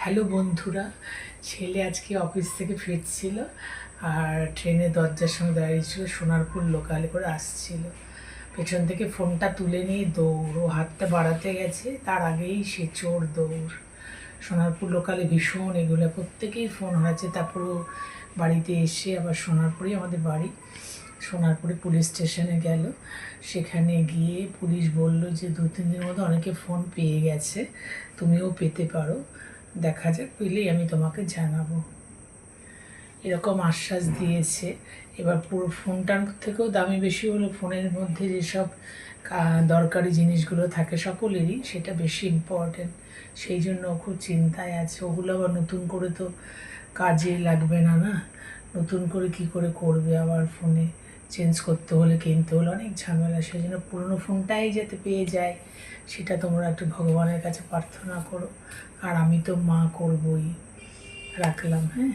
Hello বন্ধুরা, ছেলে আজকে অফিস থেকে ফিরছিল আর ট্রেনের দরজার সামনে দাঁড়িয়েছিল। সোনারপুর লোকালে করে আসছিল, পেছন থেকে ফোনটা তুলে নিয়ে দৌড়। ও হাতটা বাড়াতে গেছে, তার আগেই সে চোর দৌড়। সোনারপুর লোকালে ভীষণ এগুলো, প্রত্যেকেই ফোন হয়েছে। তারপর ও বাড়িতে এসে আবার সোনারপুরে আমাদের বাড়ি, সোনারপুরে পুলিশ স্টেশনে গেল। সেখানে গিয়ে পুলিশ বলল যে 2-3 দিনের মধ্যে অনেকে ফোন পেয়ে গেছে, তুমিও পেতে পারো, দেখা যাক, পেলেই আমি তোমাকে জানাবো, এরকম আশ্বাস দিয়েছে। এবার পুরো ফোনটার থেকেও দামি বেশি হলো ফোনের মধ্যে যেসব দরকারি জিনিসগুলো থাকে সকলেরই, সেটা বেশি ইম্পর্টেন্ট। সেই জন্য ও খুব চিন্তায় আছে। ওগুলো আবার নতুন করে তো কাজে লাগবে না, না নতুন করে কি করে করবে, আবার ফোনে চেঞ্জ করতে হলে কিনতে হলে অনেক ঝামেলা। সেই জন্য পুরনো ফোনটাই যাতে পেয়ে যায়, সেটা তোমরা একটু ভগবানের কাছে প্রার্থনা করো। আর আমি তো মা করবই। রাখলাম, হ্যাঁ।